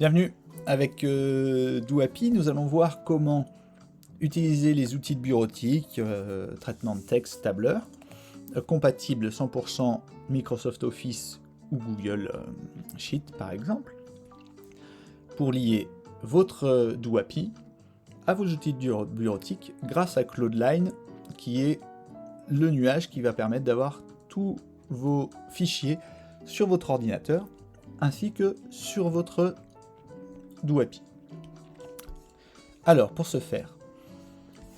Bienvenue avec DoAPI, nous allons voir comment utiliser les outils de bureautique, traitement de texte, tableur, compatibles 100% Microsoft Office ou Google Sheet par exemple, pour lier votre DoAPI à vos outils de bureautique grâce à Cloudline, qui est le nuage qui va permettre d'avoir tous vos fichiers sur votre ordinateur ainsi que sur votre DoAPI. Alors, pour ce faire,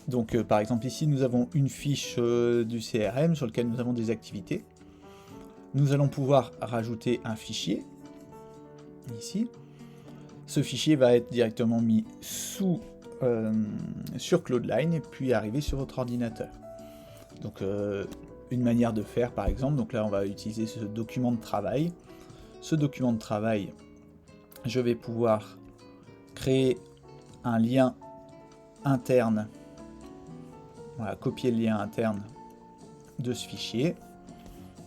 donc par exemple ici nous avons une fiche du CRM sur lequel nous avons des activités. Nous allons pouvoir rajouter un fichier, ici. Ce fichier va être directement mis sur Cloudline et puis arriver sur votre ordinateur. Donc une manière de faire par exemple, donc là on va utiliser ce document de travail. Ce document de travail, je vais pouvoir créer un lien interne, voilà, copier le lien interne de ce fichier,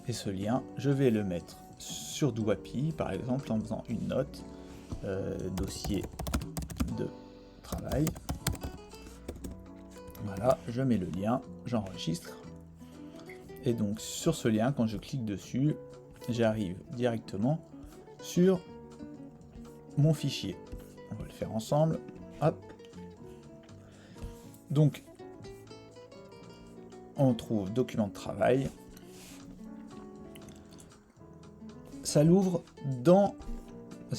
et ce lien, je vais le mettre sur DoAPI, par exemple, en faisant une note, dossier de travail. Voilà, je mets le lien, j'enregistre, et donc sur ce lien, quand je clique dessus, j'arrive directement sur mon fichier. On va le faire ensemble. Hop. Donc, on trouve document de travail. Ça l'ouvre dans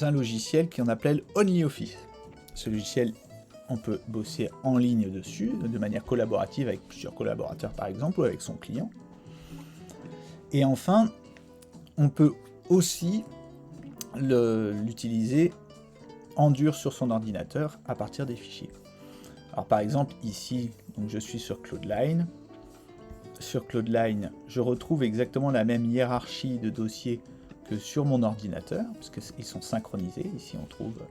un logiciel qu'on appelle OnlyOffice. Ce logiciel, on peut bosser en ligne dessus, de manière collaborative avec plusieurs collaborateurs par exemple, ou avec son client. Et enfin, on peut aussi l'utiliser en dur sur son ordinateur à partir des fichiers. Alors par exemple ici, donc je suis sur Cloudline. Sur Cloudline, je retrouve exactement la même hiérarchie de dossiers que sur mon ordinateur, parce qu'ils sont synchronisés. Ici on trouve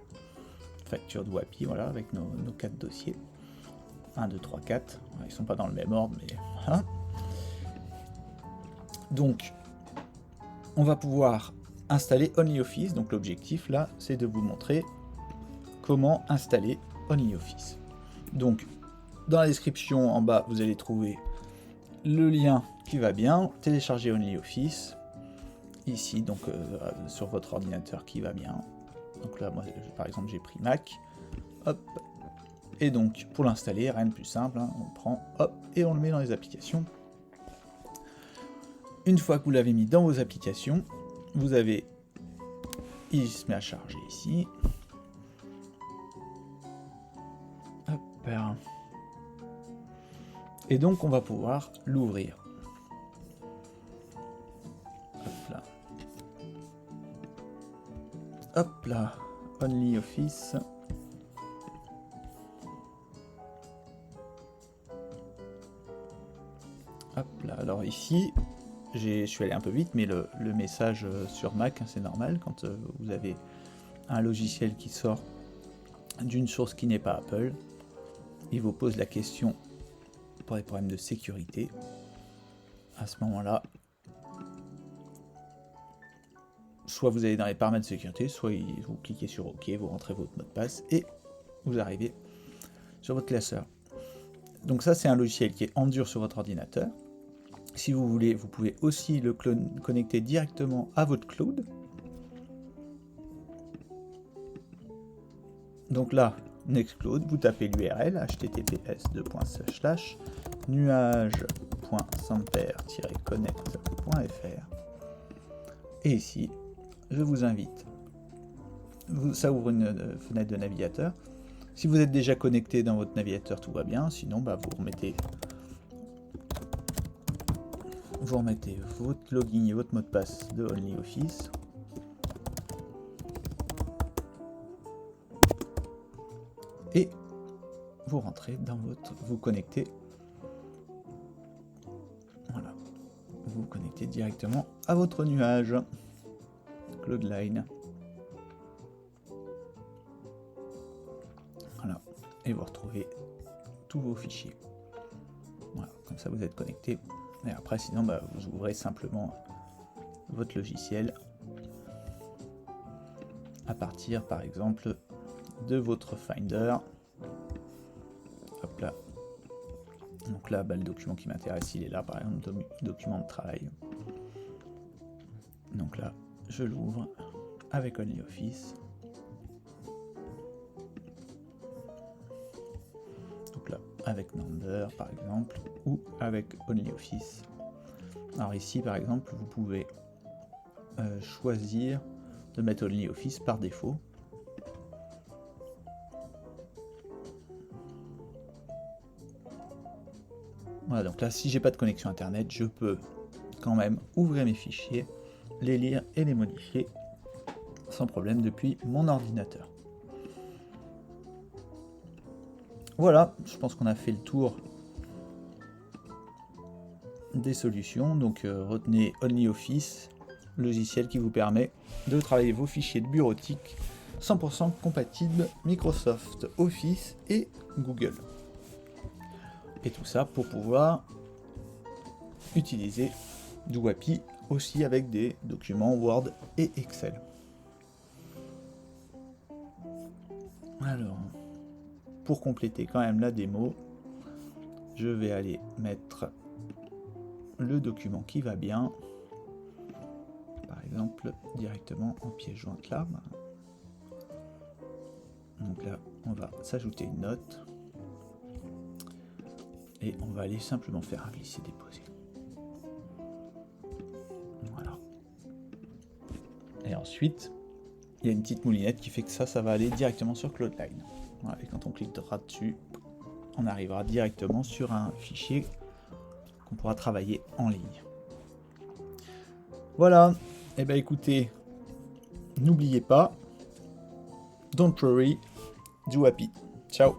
facture DoAPI, voilà, avec nos 4 dossiers. 1, 2, 3, 4. Ils ne sont pas dans le même ordre, mais voilà. Donc, on va pouvoir installer OnlyOffice. Donc l'objectif là, c'est de vous montrer comment installer OnlyOffice. Donc, dans la description en bas, vous allez trouver le lien qui va bien, télécharger OnlyOffice, ici, donc sur votre ordinateur qui va bien. Donc là, moi, par exemple, j'ai pris Mac, hop, et donc, pour l'installer, rien de plus simple, hein, on prend, hop, et on le met dans les applications. Une fois que vous l'avez mis dans vos applications, vous avez, il se met à charger ici, hop, et donc on va pouvoir l'ouvrir. Hop là. Hop là, OnlyOffice. Hop là, alors ici, je suis allé un peu vite, mais le message sur Mac, hein, c'est normal, quand vous avez un logiciel qui sort d'une source qui n'est pas Apple, il vous pose la question pour des problèmes de sécurité. À ce moment-là, soit vous allez dans les paramètres de sécurité, soit vous cliquez sur OK, vous rentrez votre mot de passe et vous arrivez sur votre classeur. Donc ça, c'est un logiciel qui est en dur sur votre ordinateur. Si vous voulez, vous pouvez aussi le connecter directement à votre cloud. Donc là, Nextcloud, vous tapez l'URL https://nuage.samper-connect.fr et ici, je vous invite. Ça ouvre une fenêtre de navigateur. Si vous êtes déjà connecté dans votre navigateur, tout va bien. Sinon, vous remettez votre login et votre mot de passe de OnlyOffice. Et vous rentrez dans vous connectez. Voilà. Vous vous connectez directement à votre nuage. Cloudline. Voilà. Et vous retrouvez tous vos fichiers. Voilà. Comme ça, vous êtes connecté. Et après, sinon, vous ouvrez simplement votre logiciel à partir par exemple de votre Finder. Hop là. Donc là, le document qui m'intéresse, il est là, par exemple, document de travail. Donc là, je l'ouvre avec OnlyOffice. Donc là, avec Number, par exemple, ou avec OnlyOffice. Alors ici, par exemple, vous pouvez choisir de mettre OnlyOffice par défaut. Voilà, donc là, si j'ai pas de connexion internet, je peux quand même ouvrir mes fichiers, les lire et les modifier sans problème depuis mon ordinateur. Voilà, je pense qu'on a fait le tour des solutions. Donc retenez OnlyOffice, logiciel qui vous permet de travailler vos fichiers de bureautique 100% compatibles Microsoft Office et Google. Et tout ça pour pouvoir utiliser DoAPI aussi avec des documents Word et Excel. Alors, pour compléter quand même la démo, je vais aller mettre le document qui va bien, par exemple directement en pièce jointe là. Donc là, on va s'ajouter une note et on va aller simplement faire un glisser-déposer. Voilà. Et ensuite, il y a une petite moulinette qui fait que ça va aller directement sur Cloudline. Voilà. Et quand on cliquera dessus, on arrivera directement sur un fichier qu'on pourra travailler en ligne. Voilà. Et bien écoutez, n'oubliez pas, don't worry, do happy. Ciao.